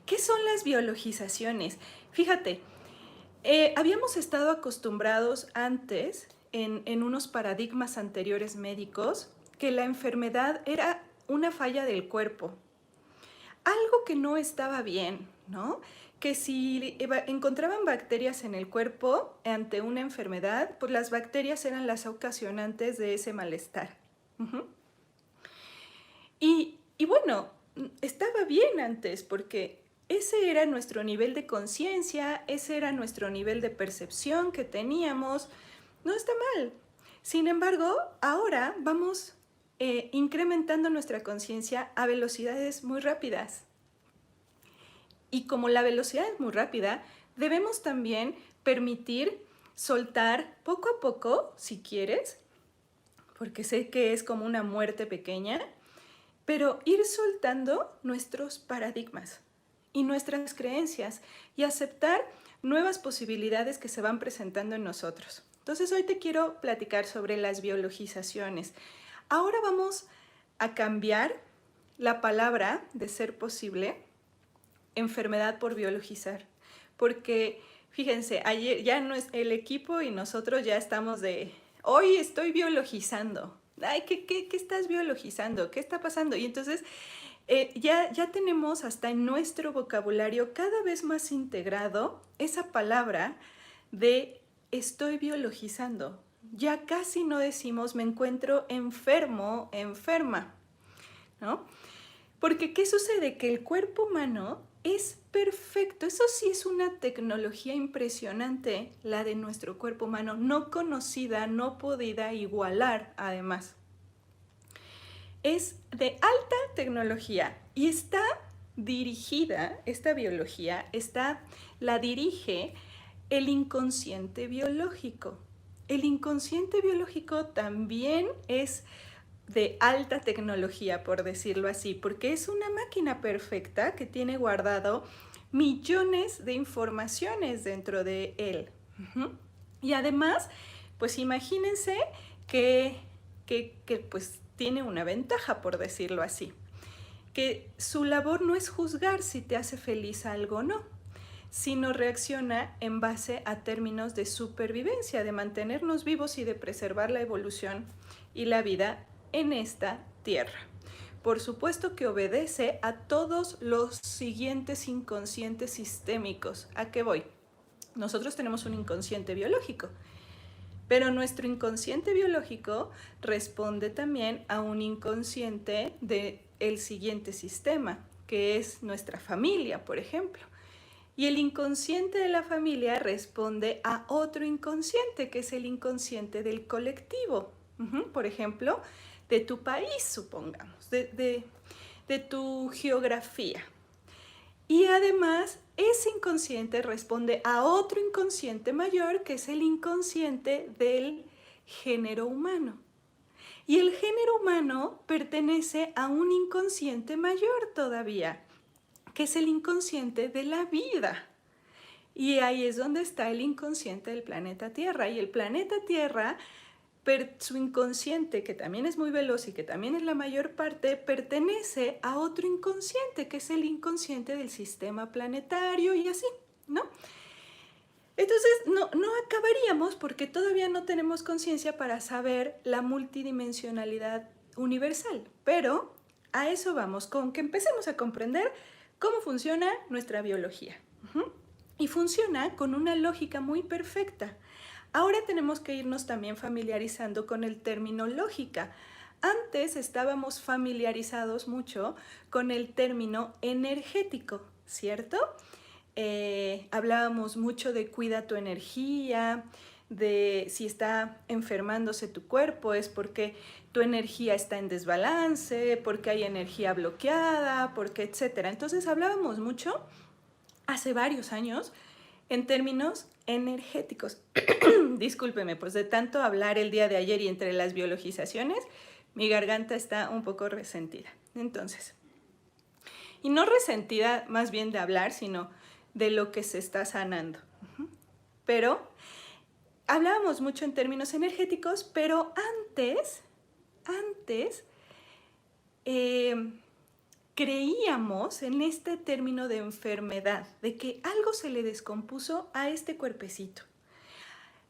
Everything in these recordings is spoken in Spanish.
¿Qué son las biologizaciones? Fíjate, habíamos estado acostumbrados antes, en unos paradigmas anteriores médicos, que la enfermedad era una falla del cuerpo, algo que no estaba bien, ¿no? Que si encontraban bacterias en el cuerpo ante una enfermedad, pues las bacterias eran las ocasionantes de ese malestar. Uh-huh. Y bueno, estaba bien antes porque ese era nuestro nivel de conciencia, ese era nuestro nivel de percepción que teníamos. No está mal. Sin embargo, ahora vamos incrementando nuestra conciencia a velocidades muy rápidas. Y como la velocidad es muy rápida, debemos también permitir soltar poco a poco, si quieres, porque sé que es como una muerte pequeña, pero ir soltando nuestros paradigmas y nuestras creencias y aceptar nuevas posibilidades que se van presentando en nosotros. Entonces hoy te quiero platicar sobre las biologizaciones. Ahora vamos a cambiar la palabra, de ser posible, enfermedad por biologizar, porque fíjense, ayer ya no es el equipo y nosotros ya estamos de, hoy estoy biologizando. Ay, ¿qué estás biologizando? ¿Qué está pasando? Y entonces ya tenemos hasta en nuestro vocabulario cada vez más integrado esa palabra de estoy biologizando. Ya casi no decimos me encuentro enfermo, enferma, ¿no? Porque ¿qué sucede? Que el cuerpo humano es perfecto. Eso sí es una tecnología impresionante, la de nuestro cuerpo humano, no conocida, no podida igualar además. Es de alta tecnología y está dirigida, esta biología, la dirige el inconsciente biológico. El inconsciente biológico también es de alta tecnología, por decirlo así, porque es una máquina perfecta que tiene guardado millones de informaciones dentro de él. Uh-huh. Y además, pues imagínense que pues tiene una ventaja, por decirlo así, que su labor no es juzgar si te hace feliz algo o no, sino reacciona en base a términos de supervivencia, de mantenernos vivos y de preservar la evolución y la vida en esta tierra. Por supuesto que obedece a todos los siguientes inconscientes sistémicos. ¿A qué voy? Nosotros tenemos un inconsciente biológico, pero nuestro inconsciente biológico responde también a un inconsciente del siguiente sistema, que es nuestra familia, por ejemplo. Y el inconsciente de la familia responde a otro inconsciente, que es el inconsciente del colectivo. Por ejemplo, de tu país, supongamos, de tu geografía. Y además, ese inconsciente responde a otro inconsciente mayor, que es el inconsciente del género humano. Y el género humano pertenece a un inconsciente mayor todavía, que es el inconsciente de la vida. Y ahí es donde está el inconsciente del planeta Tierra. Y el planeta Tierra, su inconsciente, que también es muy veloz y que también es la mayor parte, pertenece a otro inconsciente, que es el inconsciente del sistema planetario y así, ¿no? Entonces, no acabaríamos porque todavía no tenemos conciencia para saber la multidimensionalidad universal. Pero a eso vamos, con que empecemos a comprender cómo funciona nuestra biología. Y funciona con una lógica muy perfecta. Ahora tenemos que irnos también familiarizando con el término lógica. Antes estábamos familiarizados mucho con el término energético, ¿cierto? Hablábamos mucho de cuida tu energía, de si está enfermándose tu cuerpo es porque tu energía está en desbalance, porque hay energía bloqueada, porque etcétera. Entonces hablábamos mucho hace varios años en términos energéticos. Discúlpeme, pues de tanto hablar el día de ayer y entre las biologizaciones, mi garganta está un poco resentida. Entonces, y no resentida más bien de hablar, sino de lo que se está sanando. Pero hablábamos mucho en términos energéticos, pero antes, ¿qué creíamos en este término de enfermedad, de que algo se le descompuso a este cuerpecito.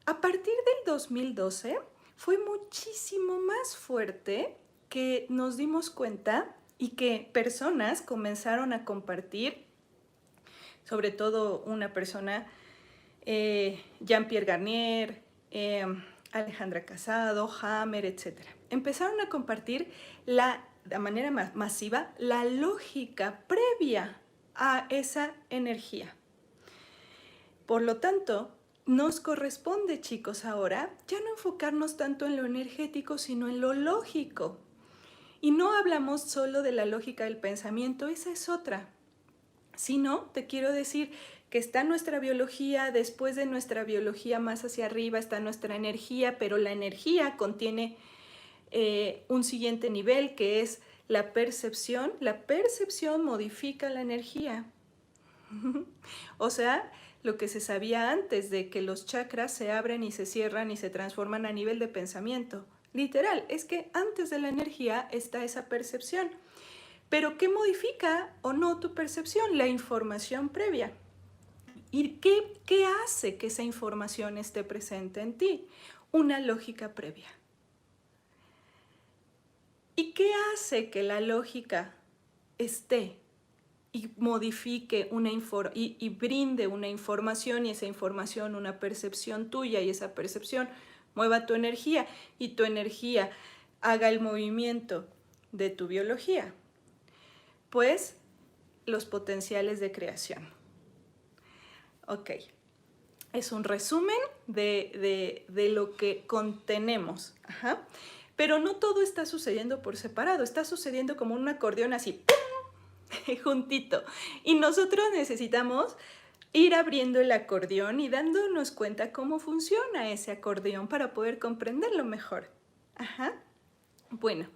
A partir del 2012 fue muchísimo más fuerte que nos dimos cuenta y que personas comenzaron a compartir, sobre todo una persona, Jean-Pierre Garnier, Alejandra Casado, Hammer, etc. Empezaron a compartir de manera masiva la lógica previa a esa energía. Por lo tanto, nos corresponde, chicos, ahora ya no enfocarnos tanto en lo energético, sino en lo lógico. Y no hablamos solo de la lógica del pensamiento, esa es otra. Sino, te quiero decir que está nuestra biología, después de nuestra biología más hacia arriba está nuestra energía, pero la energía contiene un siguiente nivel que es la percepción. La percepción modifica la energía. O sea, lo que se sabía antes de que los chakras se abren y se cierran y se transforman a nivel de pensamiento. Literal, es que antes de la energía está esa percepción. Pero ¿qué modifica o no tu percepción? La información previa. ¿Y qué hace que esa información esté presente en ti? Una lógica previa. ¿Y qué hace que la lógica esté y modifique y brinde una información y esa información una percepción tuya y esa percepción mueva tu energía y tu energía haga el movimiento de tu biología? Pues los potenciales de creación. Ok, es un resumen de lo que contenemos. Ajá. Pero no todo está sucediendo por separado, está sucediendo como un acordeón así, ¡pum!, juntito. Y nosotros necesitamos ir abriendo el acordeón y dándonos cuenta cómo funciona ese acordeón para poder comprenderlo mejor. Ajá. Bueno,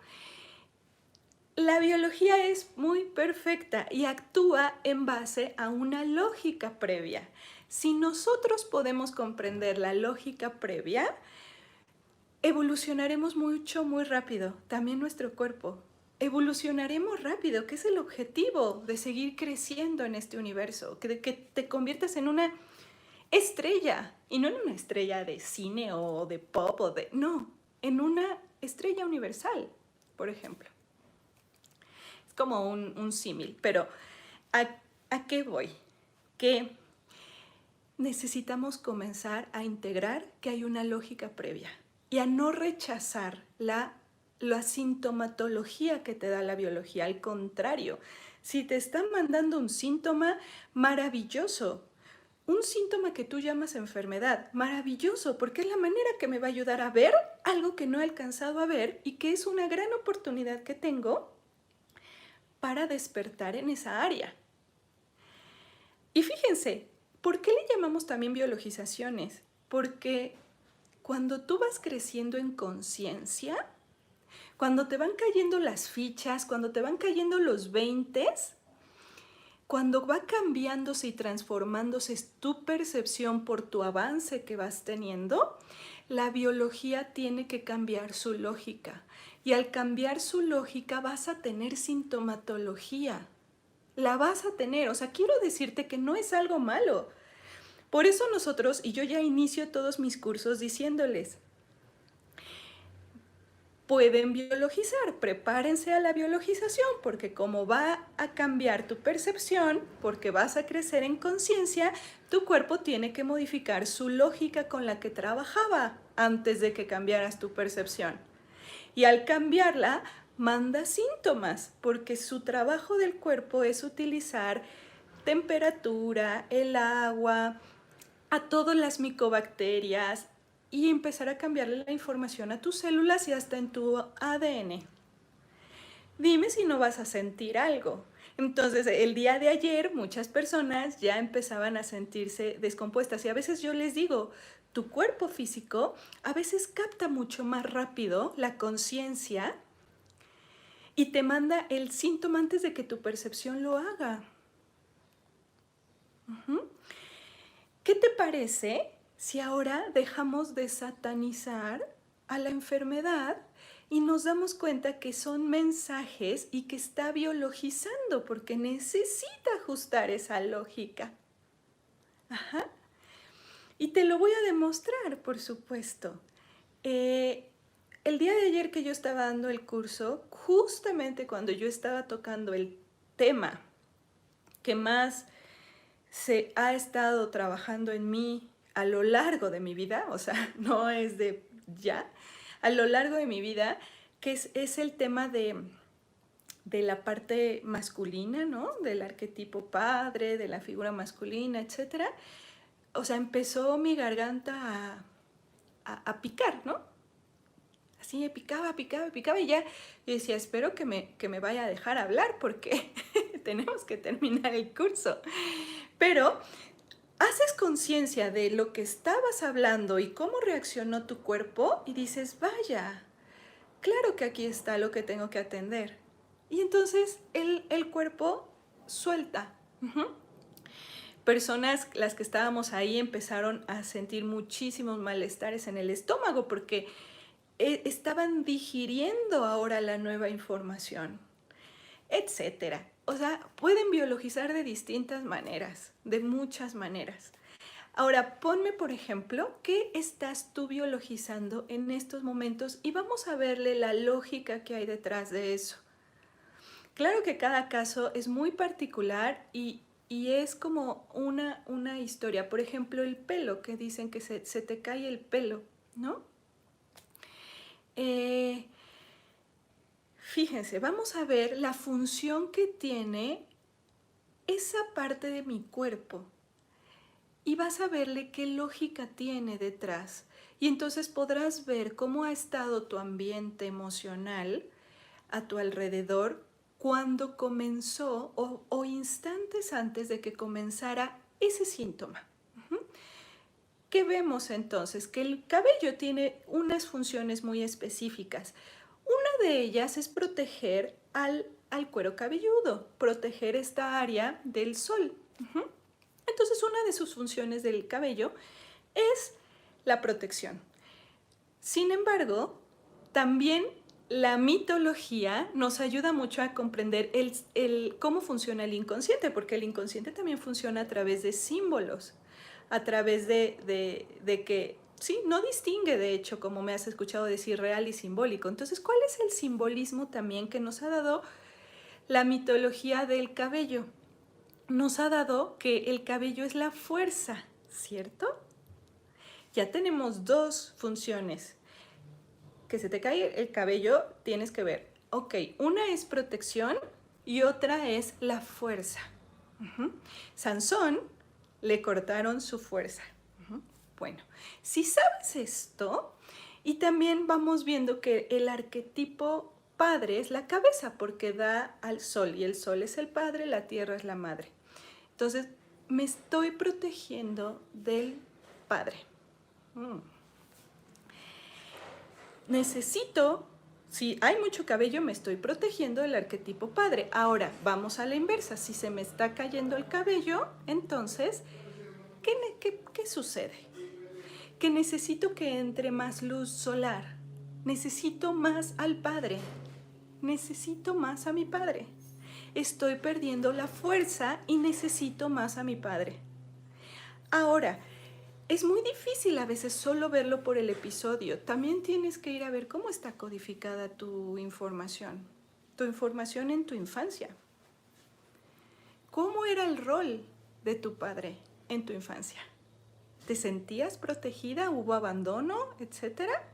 la biología es muy perfecta y actúa en base a una lógica previa. Si nosotros podemos comprender la lógica previa, evolucionaremos muy rápido, también nuestro cuerpo. Evolucionaremos rápido, que es el objetivo de seguir creciendo en este universo, que te conviertas en una estrella, y no en una estrella de cine o de pop, no, en una estrella universal, por ejemplo. Es como un símil, pero ¿a qué voy? Que necesitamos comenzar a integrar que hay una lógica previa y a no rechazar la sintomatología que te da la biología. Al contrario, si te están mandando un síntoma, maravilloso. Un síntoma que tú llamas enfermedad, maravilloso, porque es la manera que me va a ayudar a ver algo que no he alcanzado a ver y que es una gran oportunidad que tengo para despertar en esa área. Y fíjense, ¿por qué le llamamos también biologizaciones? Porque cuando tú vas creciendo en conciencia, cuando te van cayendo las fichas, cuando te van cayendo los 20s, cuando va cambiándose y transformándose tu percepción por tu avance que vas teniendo, la biología tiene que cambiar su lógica. Y al cambiar su lógica vas a tener sintomatología. La vas a tener. O sea, quiero decirte que no es algo malo. Por eso nosotros, y yo ya inicio todos mis cursos diciéndoles, pueden biologizar, prepárense a la biologización, porque como va a cambiar tu percepción, porque vas a crecer en conciencia, tu cuerpo tiene que modificar su lógica con la que trabajaba antes de que cambiaras tu percepción. Y al cambiarla, manda síntomas, porque su trabajo del cuerpo es utilizar temperatura, el agua, a todas las micobacterias, y empezar a cambiarle la información a tus células y hasta en tu ADN. Dime si no vas a sentir algo. Entonces, el día de ayer muchas personas ya empezaban a sentirse descompuestas y a veces yo les digo, tu cuerpo físico a veces capta mucho más rápido la conciencia y te manda el síntoma antes de que tu percepción lo haga. ¿Qué te parece si ahora dejamos de satanizar a la enfermedad y nos damos cuenta que son mensajes y que está biologizando porque necesita ajustar esa lógica. Ajá. Y te lo voy a demostrar, por supuesto. El día de ayer que yo estaba dando el curso, justamente cuando yo estaba tocando el tema que más se ha estado trabajando en mí a lo largo de mi vida, o sea, no es de ya, a lo largo de mi vida, que es el tema de la parte masculina, ¿no? Del arquetipo padre, de la figura masculina, etcétera. O sea, empezó mi garganta a picar, ¿no? Así me picaba, picaba, picaba y ya yo decía, espero que me vaya a dejar hablar porque tenemos que terminar el curso. Pero haces conciencia de lo que estabas hablando y cómo reaccionó tu cuerpo y dices, vaya, claro que aquí está lo que tengo que atender. Y entonces el cuerpo suelta. Personas, las que estábamos ahí, empezaron a sentir muchísimos malestares en el estómago porque estaban digiriendo ahora la nueva información, etcétera. O sea, pueden biologizar de distintas maneras, de muchas maneras. Ahora, ponme, por ejemplo, qué estás tú biologizando en estos momentos y vamos a verle la lógica que hay detrás de eso. Claro que cada caso es muy particular y es como una historia. Por ejemplo, el pelo, que dicen que se te cae el pelo, ¿no? Fíjense, vamos a ver la función que tiene esa parte de mi cuerpo y vas a verle qué lógica tiene detrás. Y entonces podrás ver cómo ha estado tu ambiente emocional a tu alrededor cuando comenzó o instantes antes de que comenzara ese síntoma. ¿Qué vemos entonces? Que el cabello tiene unas funciones muy específicas. Una de ellas es proteger al cuero cabelludo, proteger esta área del sol. Entonces, una de sus funciones del cabello es la protección. Sin embargo, también la mitología nos ayuda mucho a comprender cómo funciona el inconsciente, porque el inconsciente también funciona a través de símbolos, a través de que, sí, no distingue, de hecho, como me has escuchado decir, real y simbólico. Entonces, ¿cuál es el simbolismo también que nos ha dado la mitología del cabello? Nos ha dado que el cabello es la fuerza, ¿cierto? Ya tenemos dos funciones. Que se te cae el cabello, tienes que ver, ok, una es protección y otra es la fuerza. Sansón le cortaron su fuerza. Bueno, si sabes esto, y también vamos viendo que el arquetipo padre es la cabeza porque da al sol y el sol es el padre, la tierra es la madre. Entonces, me estoy protegiendo del padre. Necesito, si hay mucho cabello, me estoy protegiendo del arquetipo padre. Ahora, vamos a la inversa. Si se me está cayendo el cabello, entonces, ¿qué sucede? Que necesito que entre más luz solar. Necesito más al padre. Necesito más a mi padre. Estoy perdiendo la fuerza y necesito más a mi padre. Ahora, es muy difícil a veces solo verlo por el episodio. También tienes que ir a ver cómo está codificada tu información en tu infancia. ¿Cómo era el rol de tu padre en tu infancia? ¿Te sentías protegida? ¿Hubo abandono? Etcétera.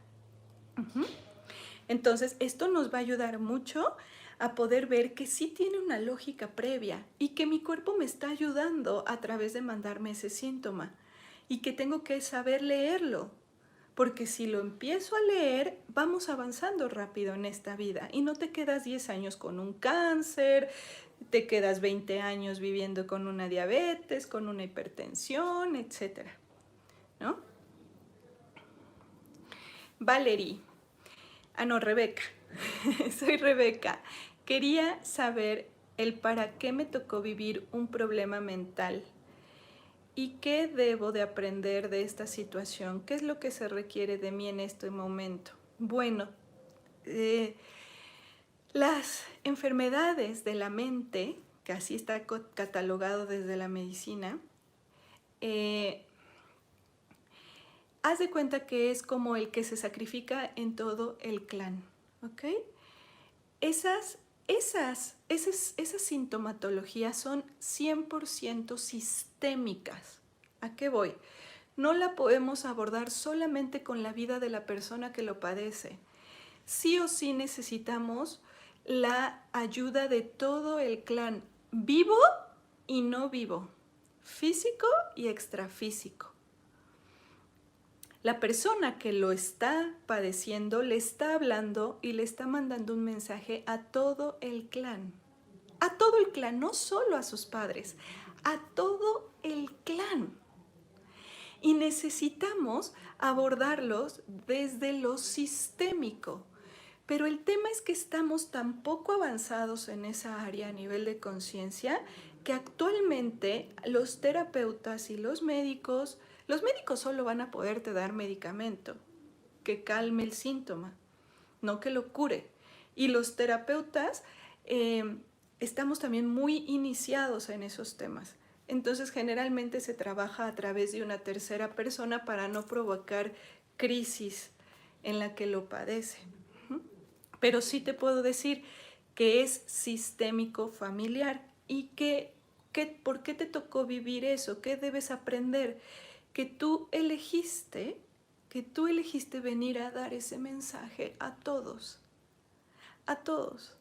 Entonces, esto nos va a ayudar mucho a poder ver que sí tiene una lógica previa y que mi cuerpo me está ayudando a través de mandarme ese síntoma. Y que tengo que saber leerlo, porque si lo empiezo a leer, vamos avanzando rápido en esta vida y no te quedas 10 años con un cáncer, te quedas 20 años viviendo con una diabetes, con una hipertensión, etcétera, ¿no? Valerie. No, Rebeca. Soy Rebeca. Quería saber el para qué me tocó vivir un problema mental. ¿Y qué debo de aprender de esta situación? ¿Qué es lo que se requiere de mí en este momento? Bueno, Eh, las enfermedades de la mente, que así está catalogado desde la medicina, haz de cuenta que es como el que se sacrifica en todo el clan, ¿ok? Esas sintomatologías son 100% sistémicas. ¿A qué voy? No la podemos abordar solamente con la vida de la persona que lo padece. Sí o sí necesitamos la ayuda de todo el clan, vivo y no vivo, físico y extrafísico. La persona que lo está padeciendo le está hablando y le está mandando un mensaje a todo el clan. A todo el clan, no solo a sus padres, a todo el clan. Y necesitamos abordarlos desde lo sistémico. Pero el tema es que estamos tan poco avanzados en esa área a nivel de conciencia que actualmente los terapeutas y los médicos solo van a poderte dar medicamento que calme el síntoma, no que lo cure. Y los terapeutas estamos también muy iniciados en esos temas. Entonces generalmente se trabaja a través de una tercera persona para no provocar crisis en la que lo padece. Pero sí te puedo decir que es sistémico familiar y ¿por qué te tocó vivir eso? ¿Qué debes aprender? Que tú elegiste venir a dar ese mensaje a todos. A todos.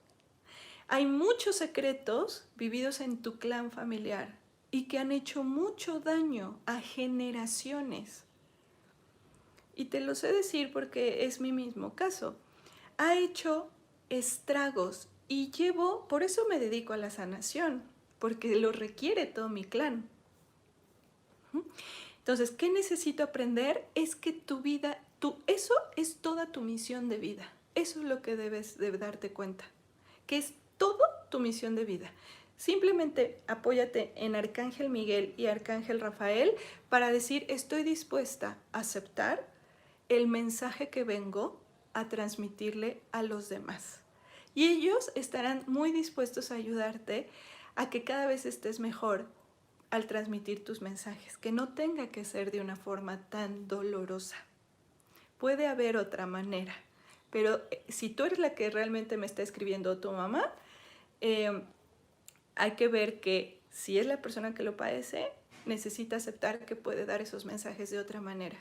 Hay muchos secretos vividos en tu clan familiar y que han hecho mucho daño a generaciones. Y te lo sé decir porque es mi mismo caso. Ha hecho estragos y por eso me dedico a la sanación, porque lo requiere todo mi clan. Entonces, ¿qué necesito aprender? Es que tu vida, eso es toda tu misión de vida. Eso es lo que debes de darte cuenta, que es todo tu misión de vida. Simplemente apóyate en Arcángel Miguel y Arcángel Rafael para decir, estoy dispuesta a aceptar el mensaje que vengo a transmitirle a los demás. Y ellos estarán muy dispuestos a ayudarte a que cada vez estés mejor al transmitir tus mensajes, que no tenga que ser de una forma tan dolorosa. Puede haber otra manera, pero si tú eres la que realmente me está escribiendo, tu mamá, hay que ver que si es la persona que lo padece, necesita aceptar que puede dar esos mensajes de otra manera.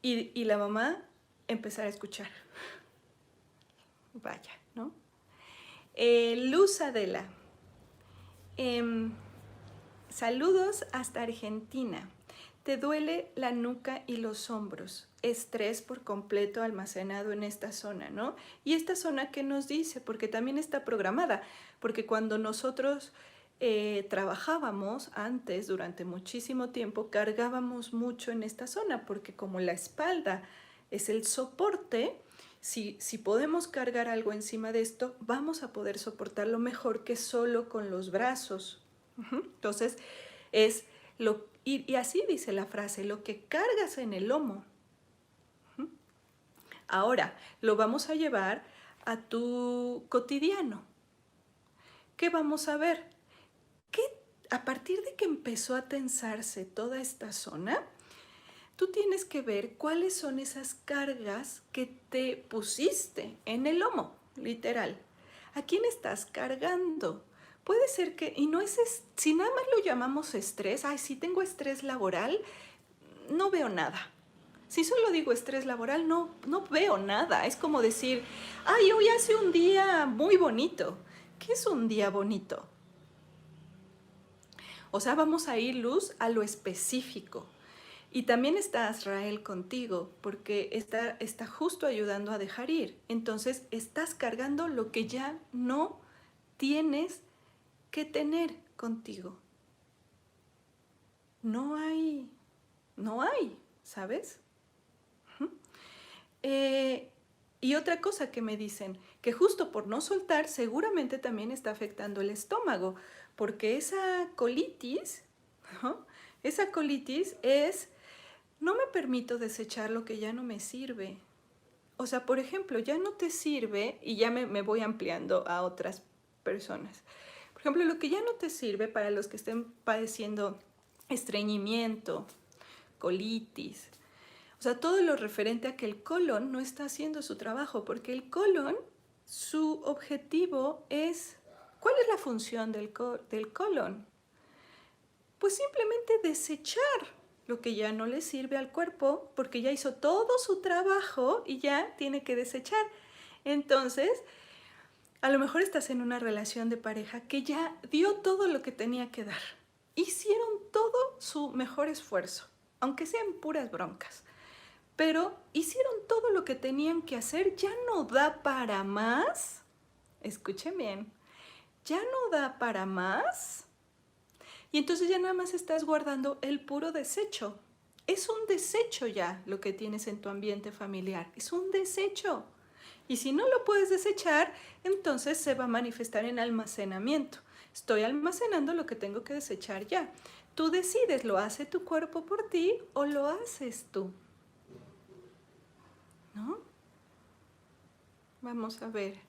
Y la mamá empezar a escuchar. Vaya, ¿no? Luz Adela. Saludos hasta Argentina. Te duele la nuca y los hombros. Estrés por completo almacenado en esta zona, ¿no? Y esta zona, ¿qué nos dice? Porque también está programada. Porque cuando nosotros trabajábamos antes, durante muchísimo tiempo, cargábamos mucho en esta zona, porque como la espalda es el soporte, si podemos cargar algo encima de esto, vamos a poder soportarlo mejor que solo con los brazos. Entonces, y así dice la frase, lo que cargas en el lomo. Ahora, lo vamos a llevar a tu cotidiano. ¿Qué vamos a ver? Que a partir de que empezó a tensarse toda esta zona, tú tienes que ver cuáles son esas cargas que te pusiste en el lomo, literal. ¿A quién estás cargando? Puede ser que, y no es, si nada más lo llamamos estrés, si tengo estrés laboral, no veo nada. Si solo digo estrés laboral, no veo nada. Es como decir, hoy hace un día muy bonito. ¿Qué es un día bonito? O sea, vamos a ir, Luz, a lo específico. Y también está Azrael contigo, porque está justo ayudando a dejar ir. Entonces, estás cargando lo que ya no tienes que tener contigo. No hay, ¿sabes? Y otra cosa que me dicen, que justo por no soltar seguramente también está afectando el estómago, porque esa colitis, ¿no? Esa colitis es, no me permito desechar lo que ya no me sirve. O sea, por ejemplo, ya no te sirve, y ya me voy ampliando a otras personas. Por ejemplo, lo que ya no te sirve para los que estén padeciendo estreñimiento, colitis, o sea, todo lo referente a que el colon no está haciendo su trabajo, porque el colon, su objetivo es, ¿cuál es la función del colon? Pues simplemente desechar lo que ya no le sirve al cuerpo, porque ya hizo todo su trabajo y ya tiene que desechar. Entonces, a lo mejor estás en una relación de pareja que ya dio todo lo que tenía que dar. Hicieron todo su mejor esfuerzo, aunque sean puras broncas. Pero hicieron todo lo que tenían que hacer, ya no da para más. Escuchen bien, ya no da para más. Y entonces ya nada más estás guardando el puro desecho. Es un desecho ya lo que tienes en tu ambiente familiar. Es un desecho. Y si no lo puedes desechar, entonces se va a manifestar en almacenamiento. Estoy almacenando lo que tengo que desechar ya. Tú decides, ¿lo hace tu cuerpo por ti o lo haces tú? ¿No? Vamos a ver.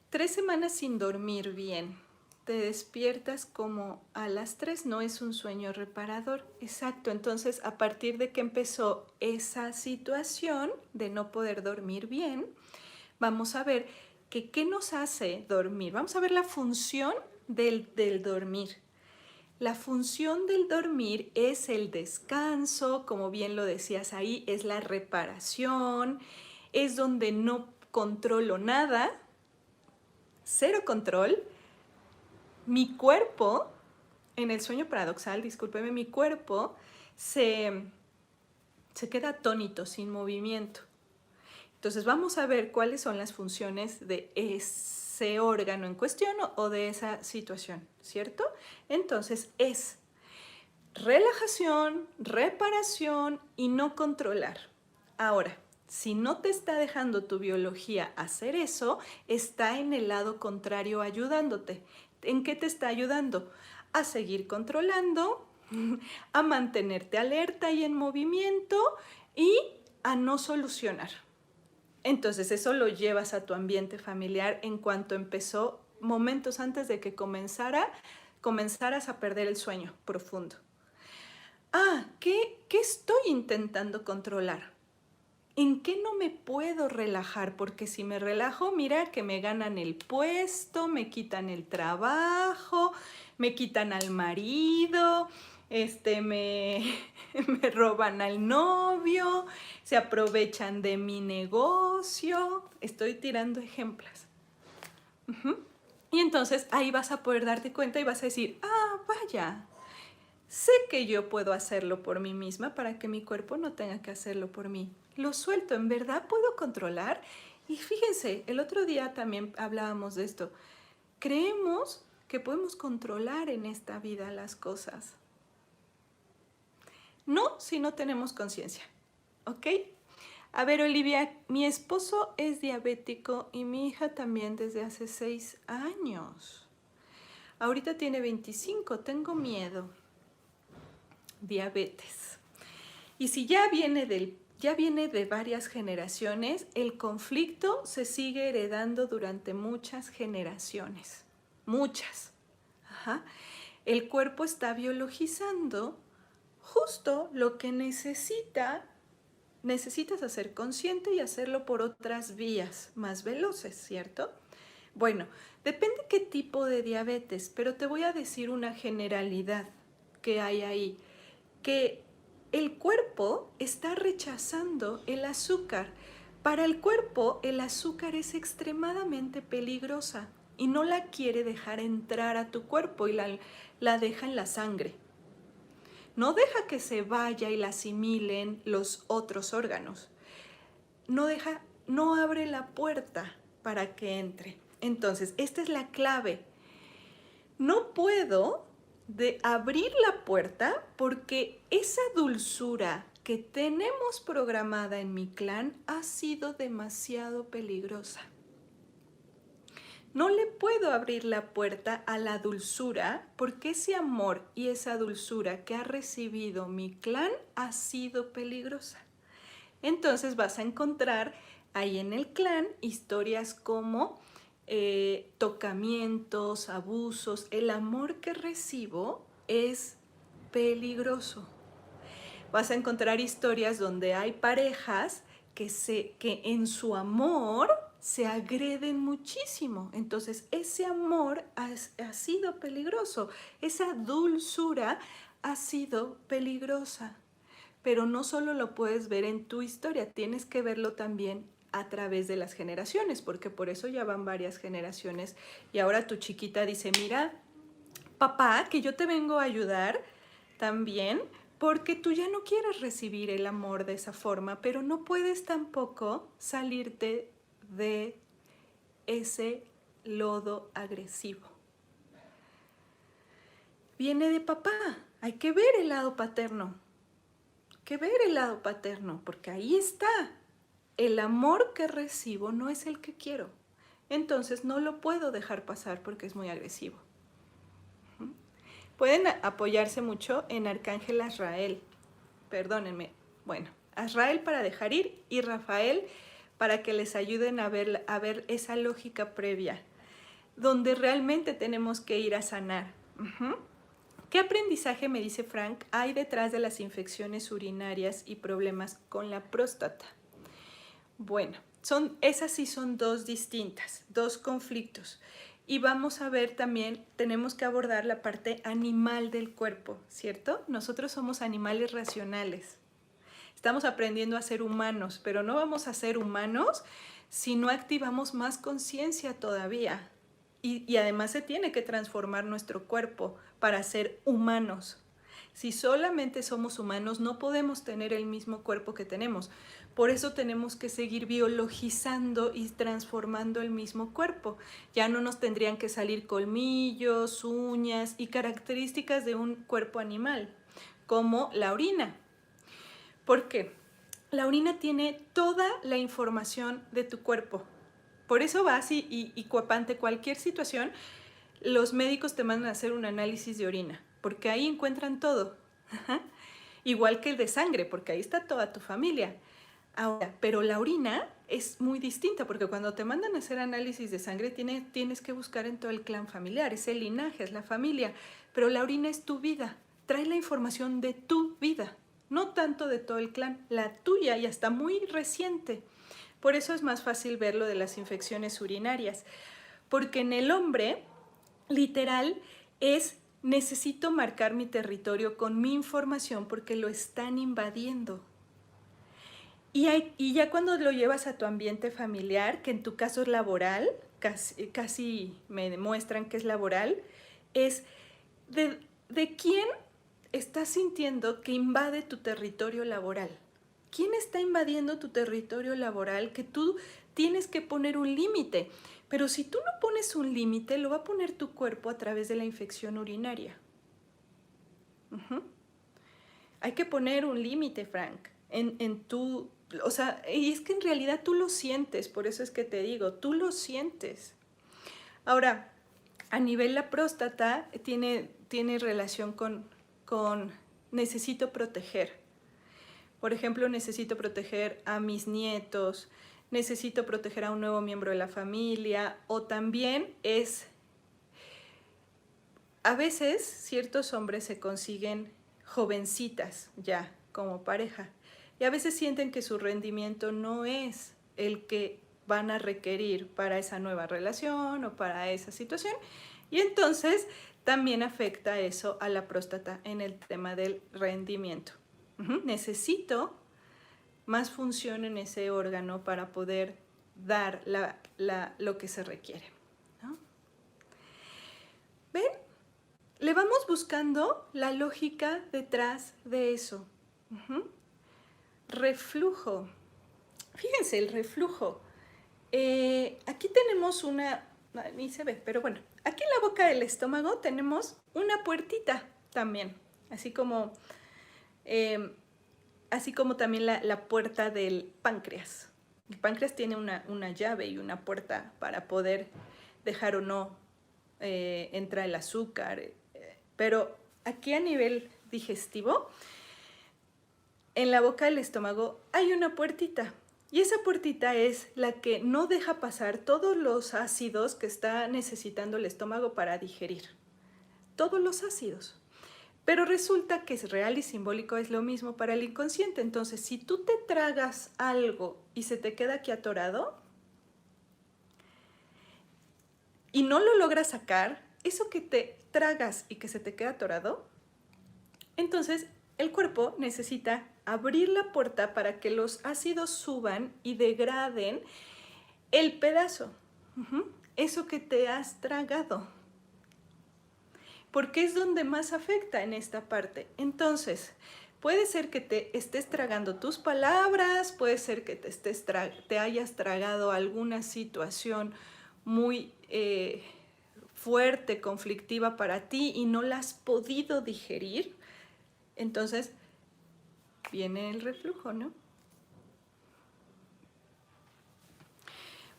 3 semanas sin dormir bien. Te despiertas como a las 3, no es un sueño reparador. Exacto, entonces a partir de que empezó esa situación de no poder dormir bien, vamos a ver que qué nos hace dormir. Vamos a ver la función del dormir. La función del dormir es el descanso, como bien lo decías ahí, es la reparación, es donde no controlo nada, cero control. Mi cuerpo, en el sueño paradoxal, discúlpeme, mi cuerpo se queda atónito, sin movimiento. Entonces vamos a ver cuáles son las funciones de ese órgano en cuestión o de esa situación, ¿cierto? Entonces es relajación, reparación y no controlar. Ahora, si no te está dejando tu biología hacer eso, está en el lado contrario ayudándote. ¿En qué te está ayudando? A seguir controlando, a mantenerte alerta y en movimiento y a no solucionar. Entonces eso lo llevas a tu ambiente familiar en cuanto empezó, momentos antes de que comenzaras a perder el sueño profundo. ¿Qué estoy intentando controlar? ¿En qué no me puedo relajar? Porque si me relajo, mira que me ganan el puesto, me quitan el trabajo, me quitan al marido, me, me roban al novio, se aprovechan de mi negocio. Estoy tirando ejemplos. Y entonces ahí vas a poder darte cuenta y vas a decir, vaya, sé que yo puedo hacerlo por mí misma para que mi cuerpo no tenga que hacerlo por mí. Lo suelto, ¿en verdad puedo controlar? Y fíjense, el otro día también hablábamos de esto. Creemos que podemos controlar en esta vida las cosas. No, si no tenemos conciencia, ¿ok? A ver, Olivia, mi esposo es diabético y mi hija también desde hace 6 años. Ahorita tiene 25, tengo miedo. Diabetes. Y si ya viene de varias generaciones, el conflicto se sigue heredando durante muchas generaciones. Muchas. Ajá. El cuerpo está biologizando justo lo que necesitas hacer consciente y hacerlo por otras vías más veloces, ¿cierto? Bueno, depende qué tipo de diabetes, pero te voy a decir una generalidad que hay ahí, que el cuerpo está rechazando el azúcar. Para el cuerpo, el azúcar es extremadamente peligrosa y no la quiere dejar entrar a tu cuerpo y la deja en la sangre. No deja que se vaya y la asimilen los otros órganos. No abre la puerta para que entre. Entonces, esta es la clave. No puedo abrir la puerta porque esa dulzura que tenemos programada en mi clan ha sido demasiado peligrosa. No le puedo abrir la puerta a la dulzura porque ese amor y esa dulzura que ha recibido mi clan ha sido peligrosa. Entonces vas a encontrar ahí en el clan historias como tocamientos, abusos. El amor que recibo es peligroso. Vas a encontrar historias donde hay parejas que en su amor se agreden muchísimo. Entonces ese amor ha sido peligroso. Esa dulzura ha sido peligrosa. Pero no solo lo puedes ver en tu historia, tienes que verlo también a través de las generaciones, porque por eso ya van varias generaciones y ahora tu chiquita dice, mira, papá, que yo te vengo a ayudar también, porque tú ya no quieres recibir el amor de esa forma, pero no puedes tampoco salirte de ese lodo agresivo. Viene de papá, hay que ver el lado paterno, porque ahí está. El amor que recibo no es el que quiero. Entonces no lo puedo dejar pasar porque es muy agresivo. Pueden apoyarse mucho en Arcángel Azrael. Perdónenme. Bueno, Azrael para dejar ir y Rafael para que les ayuden a ver esa lógica previa, donde realmente tenemos que ir a sanar. ¿Qué aprendizaje, me dice Frank, hay detrás de las infecciones urinarias y problemas con la próstata? Bueno, esas sí son dos distintas, dos conflictos. Y vamos a ver también, tenemos que abordar la parte animal del cuerpo, ¿cierto? Nosotros somos animales racionales. Estamos aprendiendo a ser humanos, pero no vamos a ser humanos si no activamos más conciencia todavía. Y además se tiene que transformar nuestro cuerpo para ser humanos. Si solamente somos humanos, no podemos tener el mismo cuerpo que tenemos. Por eso tenemos que seguir biologizando y transformando el mismo cuerpo. Ya no nos tendrían que salir colmillos, uñas y características de un cuerpo animal, como la orina. ¿Por qué? La orina tiene toda la información de tu cuerpo. Por eso vas y ante cualquier situación, los médicos te mandan a hacer un análisis de orina, porque ahí encuentran todo. Igual que el de sangre, porque ahí está toda tu familia. Ahora, pero la orina es muy distinta, porque cuando te mandan a hacer análisis de sangre tienes que buscar en todo el clan familiar, es el linaje, es la familia, pero la orina es tu vida, trae la información de tu vida, no tanto de todo el clan, la tuya y hasta muy reciente. Por eso es más fácil ver lo de las infecciones urinarias, porque en el hombre, literal, necesito marcar mi territorio con mi información porque lo están invadiendo. Y ya cuando lo llevas a tu ambiente familiar, que en tu caso es laboral, casi me demuestran que es laboral, es de quién estás sintiendo que invade tu territorio laboral. ¿Quién está invadiendo tu territorio laboral que tú tienes que poner un límite? Pero si tú no pones un límite, lo va a poner tu cuerpo a través de la infección urinaria. Hay que poner un límite, Frank, en tu... O sea, y es que en realidad tú lo sientes, por eso es que te digo, tú lo sientes. Ahora, a nivel la próstata tiene relación con necesito proteger. Por ejemplo, necesito proteger a mis nietos, necesito proteger a un nuevo miembro de la familia, o también a veces ciertos hombres se consiguen jovencitas ya como pareja y a veces sienten que su rendimiento no es el que van a requerir para esa nueva relación o para esa situación y entonces también afecta eso a la próstata en el tema del rendimiento. Necesito más función en ese órgano para poder dar lo que se requiere, ¿no? ¿Ven? Le vamos buscando la lógica detrás de eso. Reflujo. Fíjense, el reflujo. Aquí tenemos ni se ve, pero bueno, aquí en la boca del estómago tenemos una puertita también, así como también la puerta del páncreas. El páncreas tiene una llave y una puerta para poder dejar o no entrar el azúcar, pero aquí a nivel digestivo en la boca del estómago hay una puertita. Y esa puertita es la que no deja pasar todos los ácidos que está necesitando el estómago para digerir. Todos los ácidos. Pero resulta que es real y simbólico es lo mismo para el inconsciente. Entonces, si tú te tragas algo y se te queda aquí atorado y no lo logras sacar, eso que te tragas y que se te queda atorado, entonces el cuerpo necesita abrir la puerta para que los ácidos suban y degraden el pedazo, eso que te has tragado, porque es donde más afecta en esta parte. Entonces, puede ser que te estés tragando tus palabras, puede ser que te hayas tragado alguna situación muy fuerte, conflictiva para ti y no la has podido digerir. Entonces, viene el reflujo, ¿no?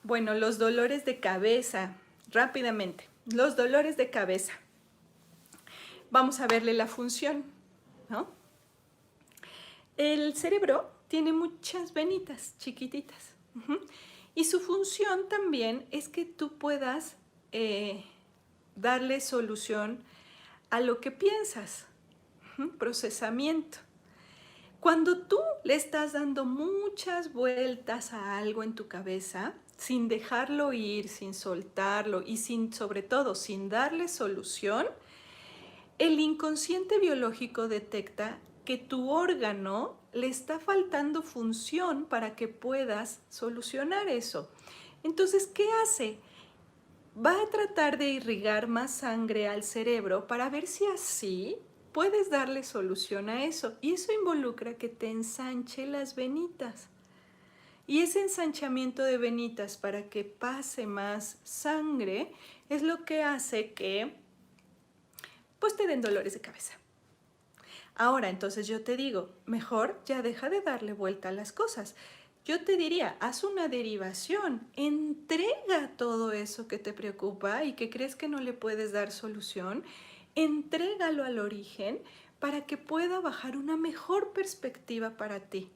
Bueno, los dolores de cabeza, rápidamente, los dolores de cabeza. Vamos a verle la función, ¿no? El cerebro tiene muchas venitas chiquititas. Y su función también es que tú puedas darle solución a lo que piensas, procesamiento. Cuando tú le estás dando muchas vueltas a algo en tu cabeza, sin dejarlo ir, sin soltarlo y sobre todo sin darle solución, el inconsciente biológico detecta que tu órgano le está faltando función para que puedas solucionar eso. Entonces, ¿qué hace? Va a tratar de irrigar más sangre al cerebro para ver si así puedes darle solución a eso. Y eso involucra que te ensanche las venitas. Y ese ensanchamiento de venitas para que pase más sangre es lo que hace que pues te den dolores de cabeza. Ahora, entonces yo te digo, mejor ya deja de darle vuelta a las cosas. Yo te diría, haz una derivación, entrega todo eso que te preocupa y que crees que no le puedes dar solución, entrégalo al origen para que pueda bajar una mejor perspectiva para ti.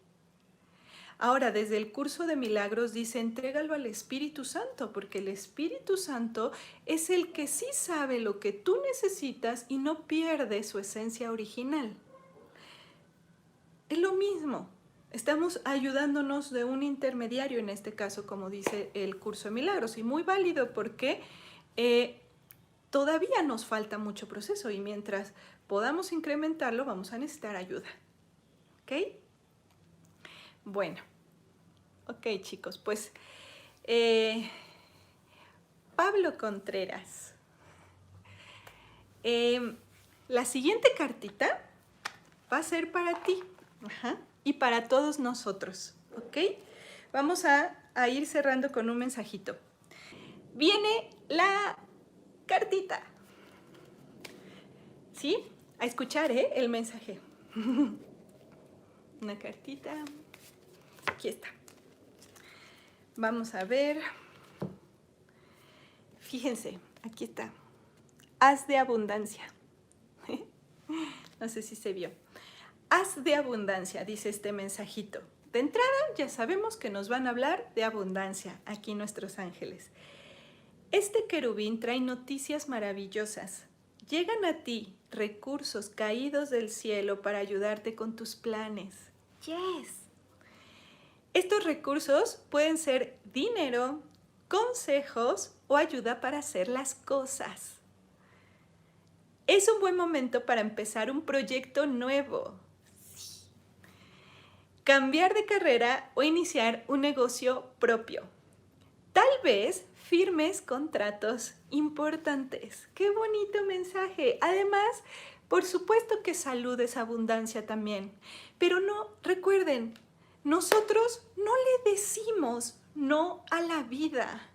Ahora, desde el curso de milagros dice, entrégalo al Espíritu Santo, porque el Espíritu Santo es el que sí sabe lo que tú necesitas y no pierde su esencia original. Es lo mismo. Estamos ayudándonos de un intermediario, en este caso, como dice el curso de milagros, y muy válido porque todavía nos falta mucho proceso y mientras podamos incrementarlo, vamos a necesitar ayuda. ¿Ok? Bueno, ok chicos, pues Pablo Contreras. La siguiente cartita va a ser para ti y para todos nosotros, ¿ok? Vamos a ir cerrando con un mensajito. Viene la cartita, ¿sí? A escuchar, el mensaje. Una cartita. Aquí está. Vamos a ver. Fíjense, aquí está. Haz de abundancia. No sé si se vio. Haz de abundancia, dice este mensajito. De entrada, ya sabemos que nos van a hablar de abundancia aquí nuestros ángeles. Este querubín trae noticias maravillosas. Llegan a ti recursos caídos del cielo para ayudarte con tus planes. Yes. Estos recursos pueden ser dinero, consejos o ayuda para hacer las cosas. Es un buen momento para empezar un proyecto nuevo. Sí. Cambiar de carrera o iniciar un negocio propio. Tal vez firmes contratos importantes. ¡Qué bonito mensaje! Además, por supuesto que salud es abundancia también. Pero no, recuerden, nosotros no le decimos no a la vida,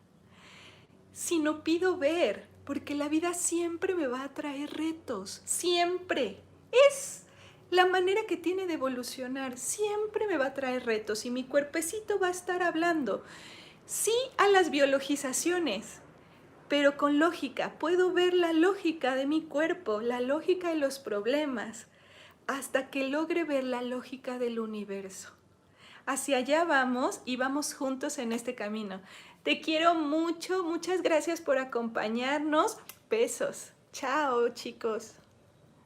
sino pido ver, porque la vida siempre me va a traer retos, siempre. Es la manera que tiene de evolucionar, siempre me va a traer retos y mi cuerpecito va a estar hablando. Sí a las biologizaciones, pero con lógica. Puedo ver la lógica de mi cuerpo, la lógica de los problemas, hasta que logre ver la lógica del universo. Hacia allá vamos y vamos juntos en este camino. Te quiero mucho, muchas gracias por acompañarnos. Besos. Chao, chicos.